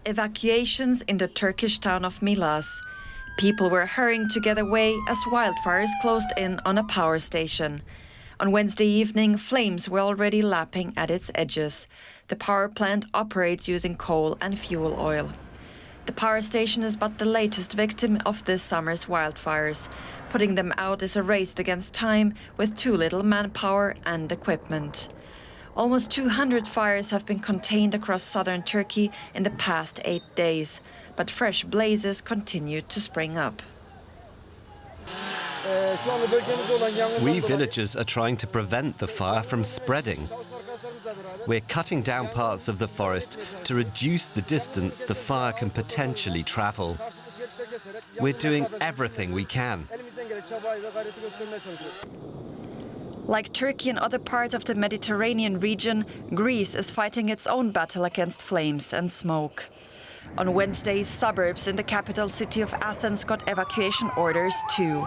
evacuations in the Turkish town of Milas. People were hurrying to get away as wildfires closed in on a power station. On Wednesday evening, flames were already lapping at its edges. The power plant operates using coal and fuel oil. The power station is but the latest victim of this summer's wildfires. Putting them out is a race against time with too little manpower and equipment. Almost 200 fires have been contained across southern Turkey in the past 8 days, but fresh blazes continue to spring up. We villagers are trying to prevent the fire from spreading. We're cutting down parts of the forest to reduce the distance the fire can potentially travel. We're doing everything we can. Like Turkey and other parts of the Mediterranean region, Greece is fighting its own battle against flames and smoke. On Wednesday, suburbs in the capital city of Athens got evacuation orders too.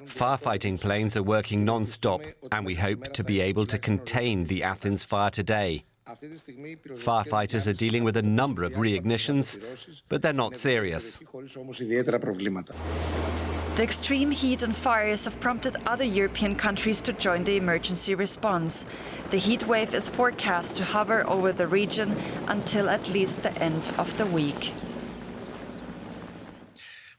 Firefighting planes are working non-stop, and we hope to be able to contain the Athens fire today. Firefighters are dealing with a number of reignitions, but they're not serious. The extreme heat and fires have prompted other European countries to join the emergency response. The heat wave is forecast to hover over the region until at least the end of the week.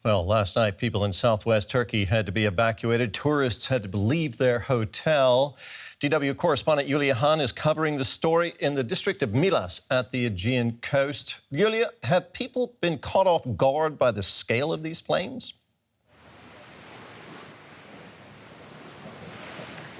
Well, last night, people in southwest Turkey had to be evacuated. Tourists had to leave their hotel. DW correspondent Julia Hahn is covering the story in the district of Milas at the Aegean coast. Julia, have people been caught off guard by the scale of these flames?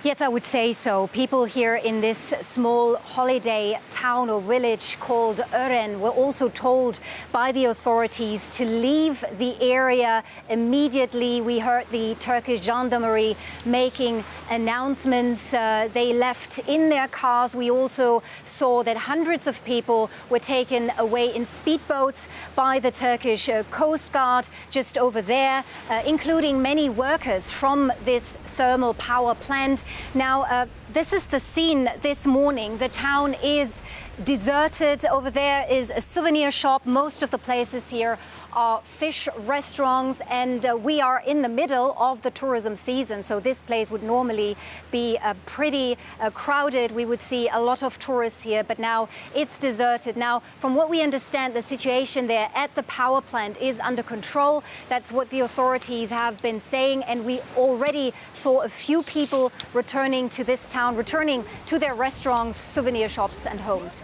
Yes, I would say so. People here in this small holiday town or village called Ören were also told by the authorities to leave the area immediately. We heard the Turkish gendarmerie making announcements. They left in their cars. We also saw that hundreds of people were taken away in speedboats by the Turkish Coast Guard just over there, including many workers from this thermal power plant. Now, this is the scene this morning. The town is deserted. Over there is a souvenir shop. Most of the places here are fish restaurants, and we are in the middle of the tourism season, so this place would normally be pretty crowded. We would see a lot of tourists here, but now it's deserted. Now, from what we understand, the situation there at the power plant is under control. That's what the authorities have been saying, and we already saw a few people returning to this town, returning to their restaurants, souvenir shops and homes.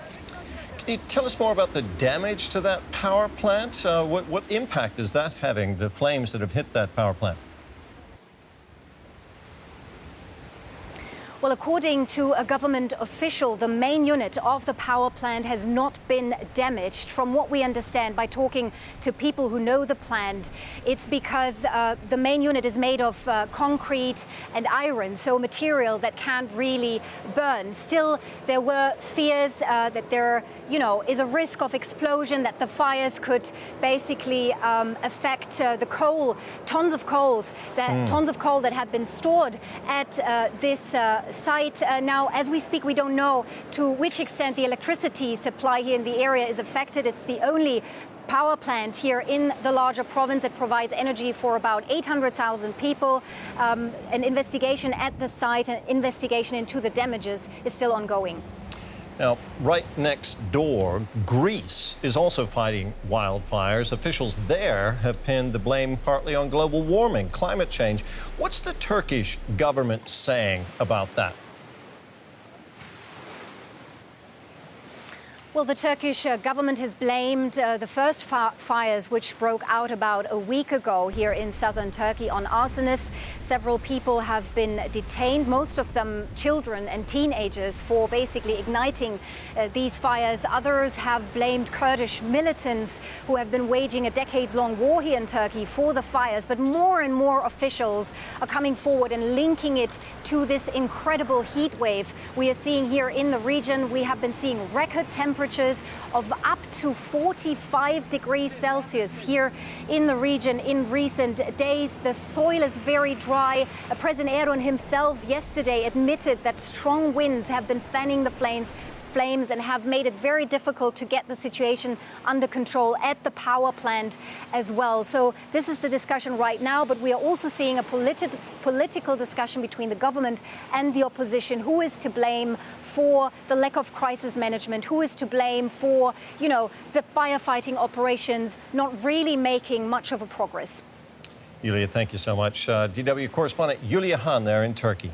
Can you tell us more about the damage to that power plant? What impact is that having, the flames that have hit that power plant? Well, according to a government official, the main unit of the power plant has not been damaged. From what we understand by talking to people who know the plant, it's because the main unit is made of concrete and iron, so material that can't really burn. Still, there were fears that there, is a risk of explosion, that the fires could basically affect the coal, tons of coal that had been stored at this site. Now, as we speak, we don't know to which extent the electricity supply here in the area is affected. It's the only power plant here in the larger province that provides energy for about 800,000 people. An investigation at the site, an investigation into the damages is still ongoing. Now, right next door, Greece is also fighting wildfires. Officials there have pinned the blame partly on global warming, climate change. What's the Turkish government saying about that? Well, the Turkish government has blamed the first fires which broke out about a week ago here in southern Turkey on arsonists. Several people have been detained, most of them children and teenagers, for basically igniting these fires. Others have blamed Kurdish militants who have been waging a decades-long war here in Turkey for the fires. But more and more officials are coming forward and linking it to this incredible heat wave we are seeing here in the region. We have been seeing record temperatures of up to 45 degrees Celsius here in the region in recent days. The soil is very dry. President Erdogan himself yesterday admitted that strong winds have been fanning the flames flames and have made it very difficult to get the situation under control at the power plant as well. So this is the discussion right now, but we are also seeing a political discussion between the government and the opposition. Who is to blame for the lack of crisis management? Who is to blame for, the firefighting operations not really making much of a progress? Yulia, thank you so much. DW correspondent Yulia Han there in Turkey.